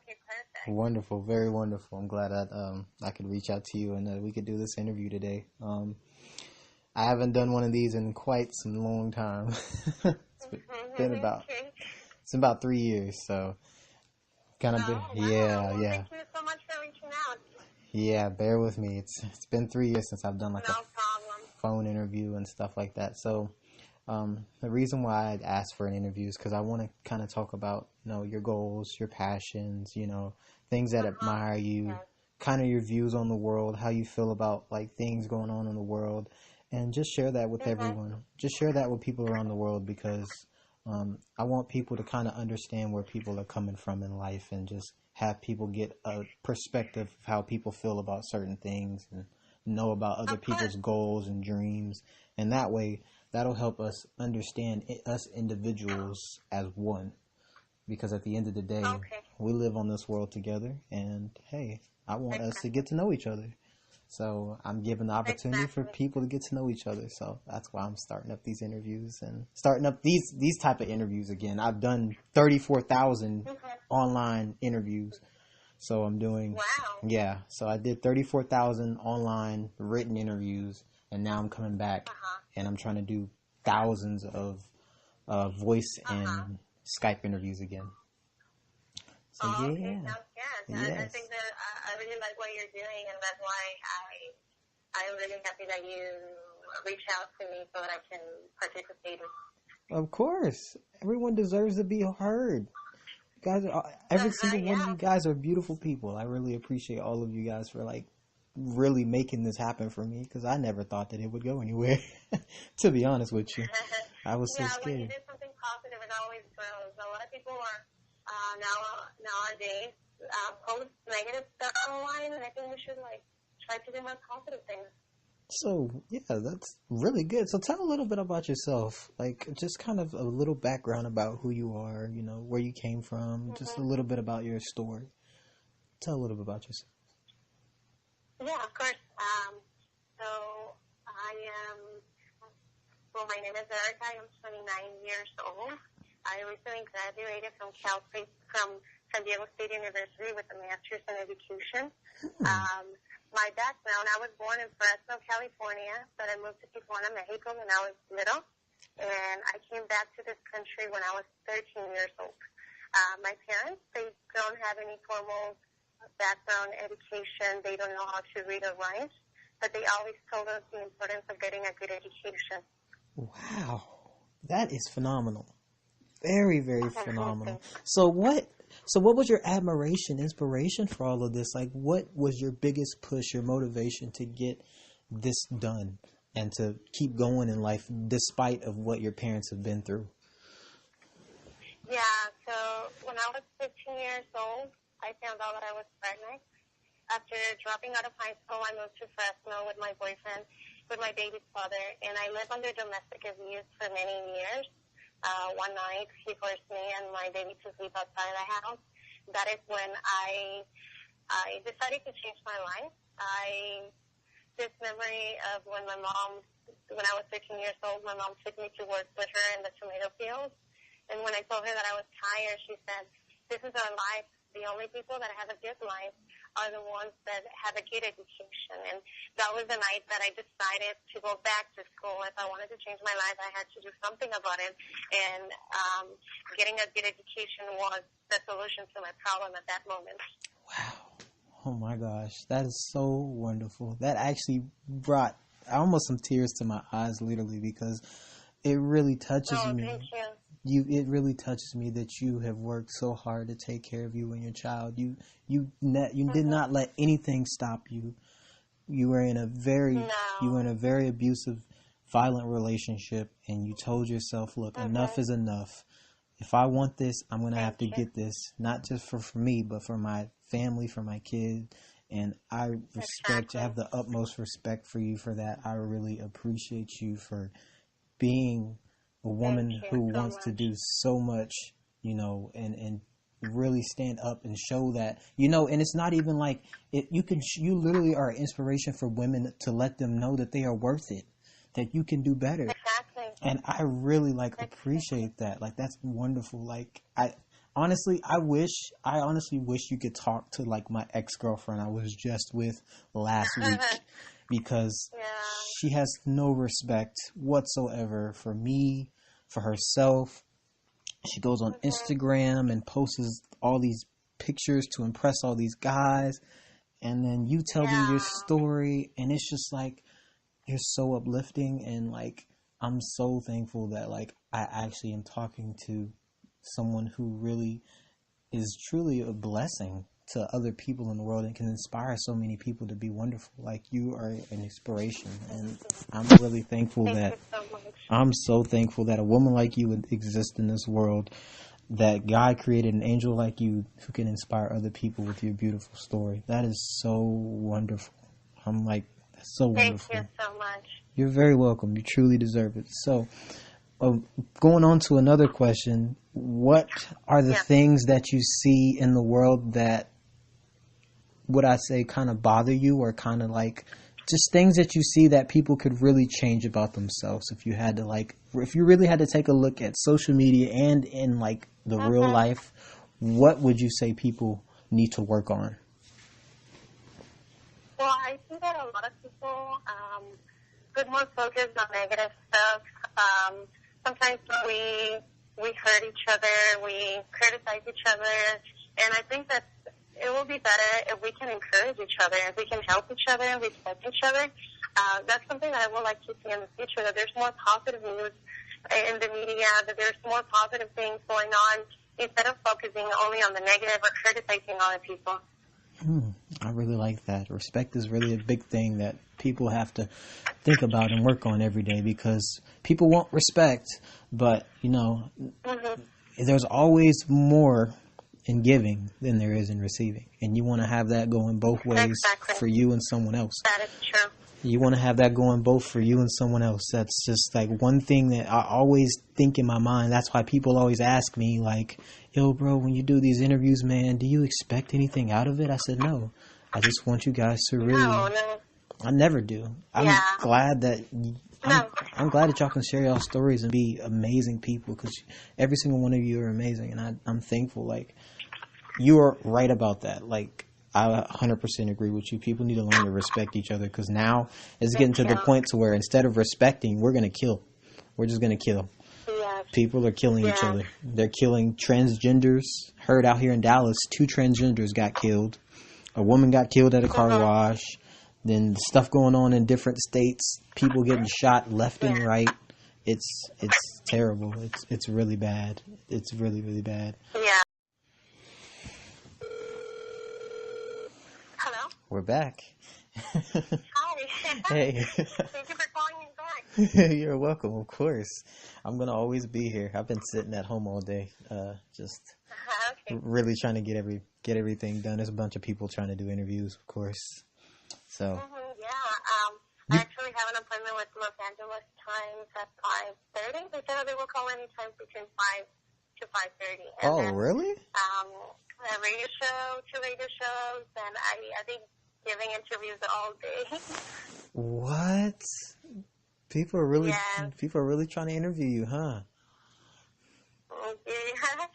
Okay, perfect. Wonderful, very wonderful. I'm glad I could reach out to you and we could do this interview today. I haven't done one of these in quite some long time. Been about Okay. it's about 3 years, so kind of been Oh, wow. yeah, Well, yeah, thank you so much for reaching out. yeah. Bear with me. It's been 3 years since I've done like a No problem. phone interview and stuff like that. So the reason why I'd asked for an interview is because I want to kind of talk about your goals, your passions, things that Uh-huh. admire you, Yes. kind of your views on the world, how you feel about like things going on in the world, and just share that with Mm-hmm. everyone. Just share that with people around the world because I want people to kind of understand where people are coming from in life and just have people get a perspective of how people feel about certain things and know about other Of course. people's goals and dreams. And that way, that'll help us understand us individuals as one. Because at the end of the day, Okay. we live on this world together. And hey, I want us to Exactly. get to know each other. So I'm giving the opportunity for Exactly. people to get to know each other. So that's why I'm starting up these interviews and starting up these type of interviews again. I've done 34,000 Mm-hmm. online interviews. So I'm doing Wow. yeah. So I did 34,000 online written interviews, and now I'm coming back Uh-huh. and I'm trying to do thousands of voice Uh-huh. and Skype interviews again. So Oh, okay. yeah, Sounds good. I yes, think that I really like what you're doing, and that's why I'm really happy that you reached out to me so that I can participate. of course. Everyone deserves to be heard. You guys, every single one of Yeah. you guys are beautiful people. I really appreciate all of you guys for like really making this happen for me because I never thought that it would go anywhere. To be honest with you, I was so Yeah, when you scared. do something positive, it always grows. A lot of people are nowadays post negative stuff online, and I think we should like try to do more positive things. So yeah, that's really good. So tell a little bit about yourself, like just kind of a little background about who you are, where you came from, just a Hmm. little bit about your story. Tell a little bit about yourself. Yeah, of course. So I am. Well, my name is Erica. I'm 29 years old. I recently graduated from Cal State, from San Diego State University with a master's in education. Hmm. Um, my background, I was born in Fresno, California, but I moved to Tijuana, Mexico when I was little. And I came back to this country when I was 13 years old. My parents, they don't have any formal background education. They don't know how to read or write, but they always told us the importance of getting a good education. Wow, that is phenomenal. Very, very phenomenal. Thanks. So what was your admiration, inspiration for all of this? Like, what was your biggest push, your motivation to get this done and to keep going in life despite of what your parents have been through? Yeah, so when I was 15 years old, I found out that I was pregnant. After dropping out of high school, I moved to Fresno with my boyfriend, with my baby's father, and I lived under domestic abuse for many years. One night, he forced me and my baby to sleep outside the house. That is when I decided to change my life. This memory of when I was 13 years old, my mom took me to work with her in the tomato fields. And when I told her that I was tired, she said, "This is our life. The only people that have a good life are the ones that have a good education." And that was the night that I decided to go back to school. If I wanted to change my life, I had to do something about it. And getting a good education was the solution to my problem at that moment. Wow. Oh my gosh, that is so wonderful. That actually brought almost some tears to my eyes, literally, because it really touches Oh, me. thank you. It really touches me that you have worked so hard to take care of you and your child. You did Mm-hmm. not let anything stop you. You were in a very you were No. in a very abusive, violent relationship, and you told yourself, "Look, enough Mm-hmm. is enough. If I want this, I'm gonna have Thank to you. get this, not just for me, but for my family, for my kid." And I Exactly. have the utmost respect for you for that. I really appreciate you for being a Thank woman you who so wants to much. do so much, and really stand up and show that, and it's not even like it, you literally are an inspiration for women to let them know that they are worth it, that you can do better. Exactly. And I really like Exactly. appreciate that. Like that's wonderful. Like honestly, I honestly wish you could talk to like my ex-girlfriend I was just with last week, because Yeah. she has no respect whatsoever for me, for herself. She goes on Mhm. Instagram and posts all these pictures to impress all these guys, and then you tell me your Yeah. story, and it's just like you're so uplifting, and like I'm so thankful that like I actually am talking to someone who really is truly a blessing to other people in the world and can inspire so many people to be wonderful. Like you are an inspiration, and I'm really thankful Thank that you so much. I'm so thankful that a woman like you would exist in this world, that God created an angel like you who can inspire other people with your beautiful story. That is so wonderful. I'm like, that's so Thank you wonderful. so much. You're very welcome. You truly deserve it. So, going on to another question, what are the Yeah. things that you see in the world that, would I say, kind of bother you, or kind of like just things that you see that people could really change about themselves? If you had to like, if you really had to take a look at social media and in like the real Mhm. life, what would you say people need to work on? Well, I see that a lot of people put more focus on negative stuff. Sometimes we hurt each other, we criticize each other, and I think that it will be better if we can encourage each other, if we can help each other and respect each other. That's something that I would like to see in the future, that there's more positive news in the media, that there's more positive things going on instead of focusing only on the negative or criticizing other people. I really like that. Respect is really a big thing that people have to think about and work on every day, because people want respect, but you know, Mm-hmm. there's always more in giving than there is in receiving. And you want to have that going both ways Exactly. for you and someone else. That is true. You want to have that going both for you and someone else. That's just like one thing that I always think in my mind. That's why people always ask me, like, yo, bro, when you do these interviews, man, do you expect anything out of it? I said, no. I just want you guys to No, really. no. I never do. I'm Yeah. glad that. I'm No. I'm glad that y'all can share y'all stories and be amazing people, because every single one of you are amazing, and I'm thankful. Like, you are right about that. Like, I 100% agree with you. People need to learn to respect each other, because now it's Thank getting to you. the point to where instead of respecting, we're gonna kill. We're just gonna kill. Yes. People are killing each Yes. other. They're killing transgenders. Heard out here in Dallas, 2 transgenders got killed. A woman got killed at a car Mm-hmm. wash. Then stuff going on in different states. People getting shot left and Yeah. right. It's terrible. It's really bad. It's really really bad. Yeah. Hello? We're back. Hi. Hey. Thank you for calling me back. You're welcome, of course. I'm gonna always be here. I've been sitting at home all day, just Okay. really trying to get everything done. There's a bunch of people trying to do interviews, of course. So Mm-hmm. Yeah. I you. actually have an appointment with Los Angeles Times at 5:30. They said they will call anytime between 5 to 5:30. And Oh, then really? a radio show, 2 radio shows, and I think giving interviews all day. What? People are really Yes. people are really trying to interview you, huh? Yeah.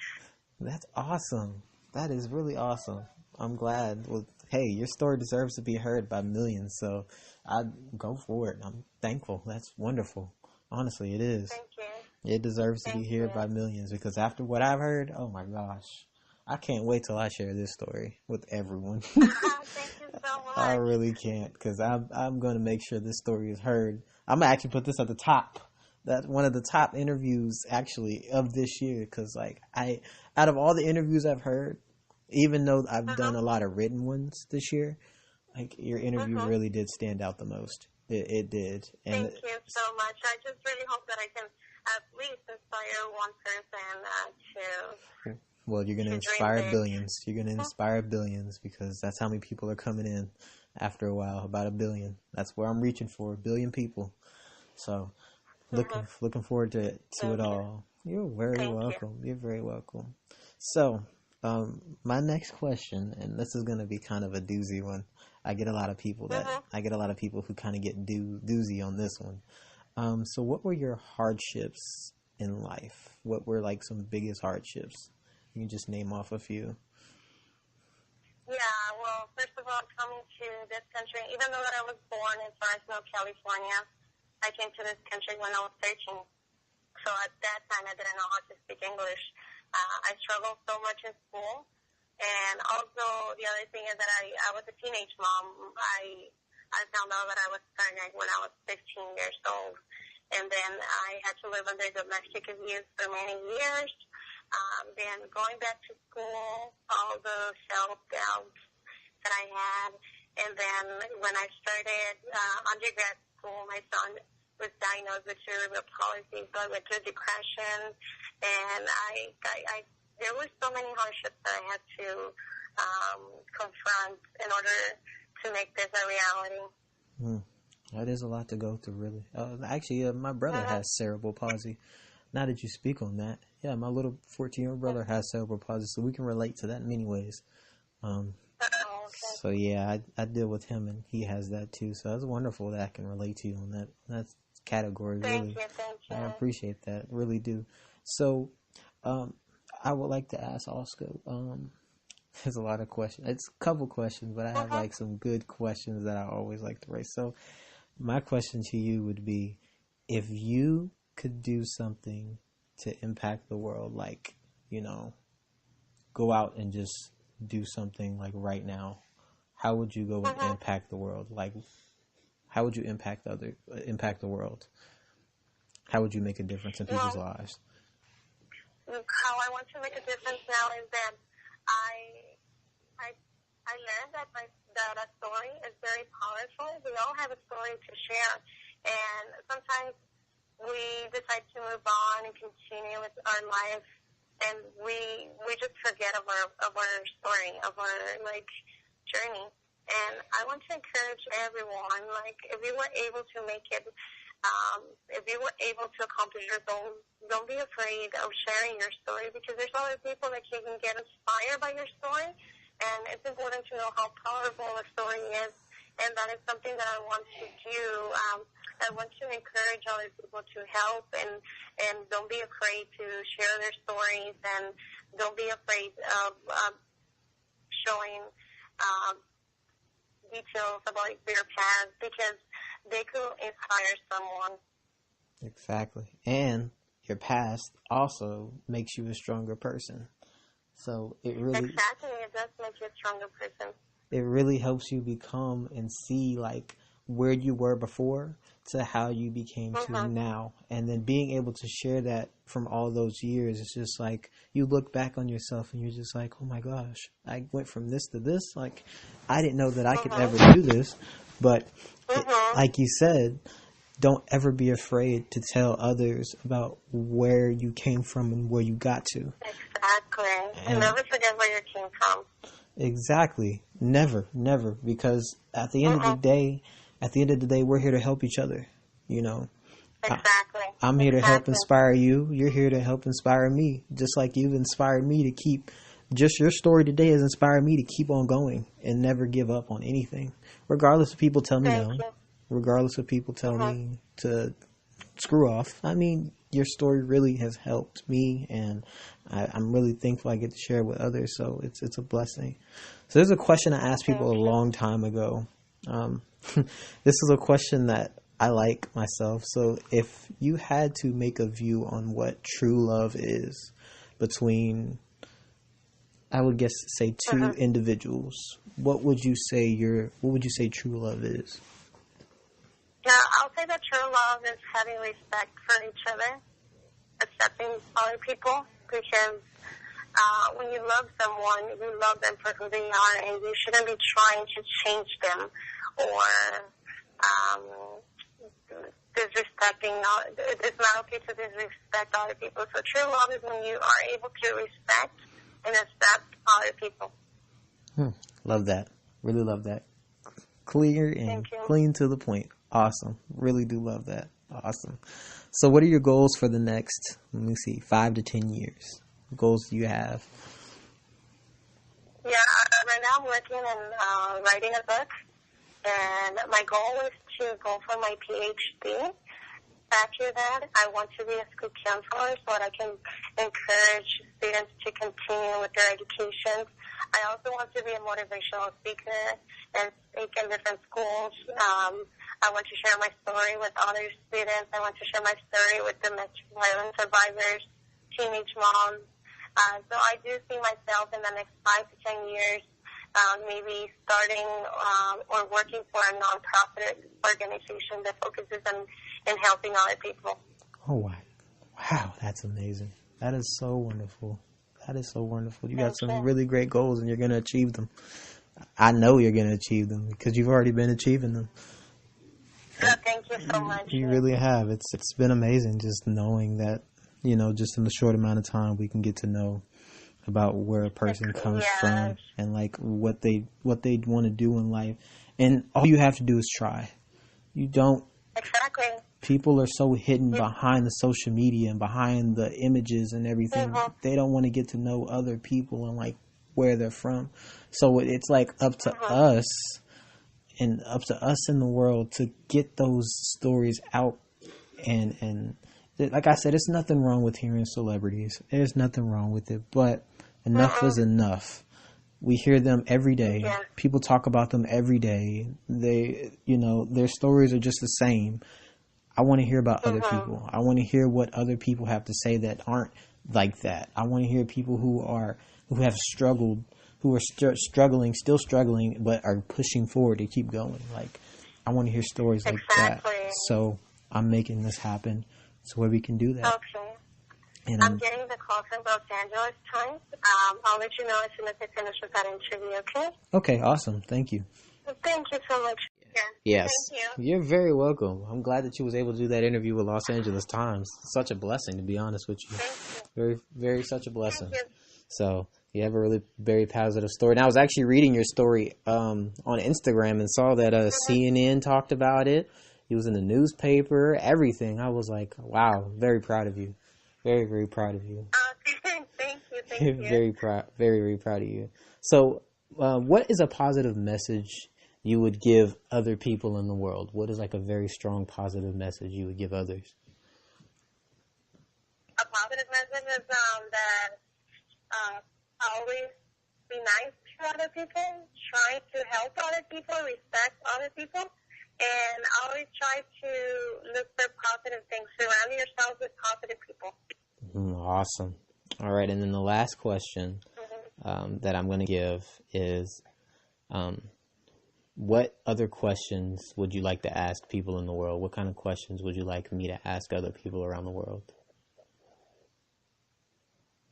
That's awesome. That is really awesome. I'm glad. Well, hey, your story deserves to be heard by millions, so I'd go for it. I'm thankful. That's wonderful. Honestly, it is. Thank you. It deserves to be Thank you. heard by millions, because after what I've heard, oh my gosh. I can't wait till I share this story with everyone. Thank you so I much. really can't, because I'm going to make sure this story is heard. I'm going to actually put this at the top. That's one of the top interviews actually of this year, because like out of all the interviews I've heard, even though I've done a Mm-hmm. lot of written ones this year, like your interview Mm-hmm. really did stand out the most. It did, and Thank you so much. I just really hope that I can at least inspire one person well, you're going to to dream inspire big. billions. You're going to inspire billions, because that's how many people are coming in after a while. About 1 billion. That's where I'm reaching for, 1 billion people. So Mm-hmm. looking forward to it Thank you. all. You're very Thank you. welcome. You're very welcome. So, my next question, and this is going to be kind of a doozy one. I get a lot of people Mm-hmm. who kind of get doozy on this one. So what were your hardships in life? What were like some biggest hardships you can just name off a few. Yeah, well, first of all, coming to this country, even though that I was born in Fresno, California, I came to this country when I was 13. So at that time, I didn't know how to speak English. I struggled so much in school. And also, the other thing is that I was a teenage mom. I found out that I was pregnant when I was 15 years old. And then I had to live under domestic abuse for many years. Then going back to school, all the self-doubt that I had. And then when I started undergrad school, my son was diagnosed with cerebral palsy, so I went through depression. And there were so many hardships that I had to confront in order to make this a reality. That is a lot to go through, really. Actually, my brother has cerebral palsy. Now that you speak on that, yeah, my little 14-year-old brother has cerebral palsy, so we can relate to that in many ways. Okay. So yeah, I deal with him, and he has that too. So it's wonderful that I can relate to you on that category. Thank you. I appreciate that, really do. So, I would like to ask Oscar. There's a lot of questions. It's a couple questions, but I have like some good questions that I always like to raise. So, my question to you would be, if you could do something to impact the world, like, go out and just do something like right now, how would you go and impact the world? Like, how would you impact the world? How would you make a difference in people's lives? How I want to make a difference now is that I learned that a story is very powerful. We all have a story to share, and sometimes we decide to move on and continue with our life, and we just forget of our story, of our journey. And I want to encourage everyone, if you were able to make it, if you were able to accomplish your goals, don't be afraid of sharing your story, because there's other people that can get inspired by your story, and it's important to know how powerful a story is, and that is something that I want to do. I want to encourage other people to help, and don't be afraid to share their stories, and don't be afraid of showing details about their past, because they could inspire someone. Exactly. And your past also makes you a stronger person. So it really... Exactly. It does make you a stronger person. It really helps you become and see, where you were before to how you became to now. And then being able to share that from all those years, it's just you look back on yourself and you're just like, oh my gosh, I went from this to this. I didn't know that I could ever do this. But like you said, don't ever be afraid to tell others about where you came from and where you got to. Exactly. And never forget where you came from. Exactly. Never. Because at the end of the day, we're here to help each other. Exactly. I'm here to help inspire you. You're here to help inspire me. Just like you've inspired me to keep, just your story today has inspired me to keep on going and never give up on anything. Regardless if people tell me no. Regardless if people tell me to screw off. I mean, your story really has helped me, and I'm really thankful I get to share it with others. So it's a blessing. So there's a question I asked people a long time ago. This is a question that I like myself. So if you had to make a view on what true love is between, I would guess, say two individuals, what would you say true love is? Yeah, I'll say that true love is having respect for each other, accepting other people, because when you love someone, you love them for who they are, and you shouldn't be trying to change them or disrespecting. It's not okay to disrespect other people. So true love is when you are able to respect and accept other people. Love that. Really love that. Clear and clean to the point. Awesome. Really do love that. Awesome. So what are your goals for the next, 5 to 10 years? What goals do you have? Yeah, right now I'm working on writing a book, and my goal is to go for my PhD after that, I want to be a school counselor so that I can encourage students to continue with their education. I also want to be a motivational speaker and speak in different schools. I want to share my story with other students. I want to share my story with domestic violence survivors, teenage moms. So I do see myself in the next 5 to 10 years maybe starting or working for a nonprofit organization that focuses on helping other people. Oh, wow, that's amazing. That is so wonderful. That is so wonderful. You got some really great goals, and you're going to achieve them. I know you're going to achieve them because you've already been achieving them. Thank you so much. You really have. It's been amazing just knowing that, just in a short amount of time we can get to know about where a person comes from and like what they want to do in life. And all you have to do is try. You don't. Exactly. People are so hidden behind the social media and behind the images and everything. They don't want to get to know other people and like where they're from. So it's like up to us and up to us in the world to get those stories out. And like I said, it's nothing wrong with hearing celebrities. There's nothing wrong with it, but enough is enough. We hear them every day. Yeah. People talk about them every day. They, their stories are just the same. I want to hear about other people. I want to hear what other people have to say that aren't like that. I want to hear people who have struggled, who are still struggling, but are pushing forward to keep going. Like, I want to hear stories like that. So I'm making this happen so where we can do that. Okay. And I'm getting the call from Los Angeles Times. I'll let you know as soon as I finish with that interview, okay? Okay, awesome. Thank you. Thank you so much. Yeah. Yes. Thank you. You're very welcome. I'm glad that you was able to do that interview with Los Angeles Times. Such a blessing, to be honest with you. Thank you. Very, very such a blessing. Thank you. So you have a really very positive story. And I was actually reading your story on Instagram and saw that CNN talked about it. It was in the newspaper, everything. I was like, wow, very proud of you. Very, very proud of you. Thank you. Very proud, very, very proud of you. So, what is a positive message you would give other people in the world? What is like a very strong positive message you would give others? A positive message is that always be nice to other people, try to help other people, respect other people, and always try to look for positive things. Surround yourself with positive people. Awesome. All right, and then the last question that I'm going to give is, what other questions would you like to ask people in the world? What kind of questions would you like me to ask other people around the world?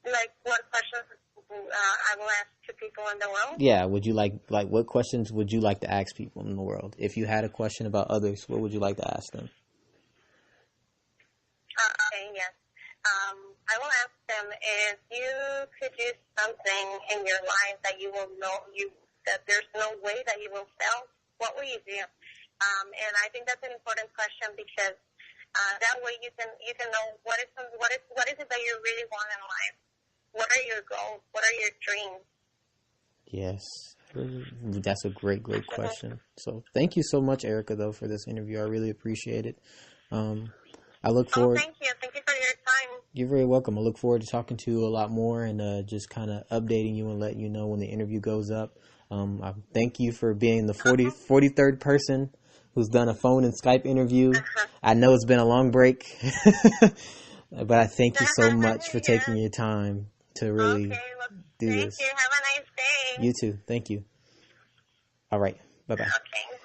Like what questions I will ask to people in the world? Yeah, would you like what questions would you like to ask people in the world? If you had a question about others, what would you like to ask them? Okay, yes. I will ask them if you could do something in your life that you will know that there's no way that you will fail. What will you do? And I think that's an important question because that way you can know what is it that you really want in life. What are your goals? What are your dreams? Yes, that's a great question. So thank you so much, Erica, though, for this interview. I really appreciate it. I look forward. Thank you. Thank you for your time. You're very welcome. I look forward to talking to you a lot more and just kind of updating you and letting you know when the interview goes up. I thank you for being the 43rd person who's done a phone and Skype interview. I know it's been a long break, but I thank you so much for taking your time to really do this. Thank you. Have a nice day. You too. Thank you. All right. Bye-bye. Okay.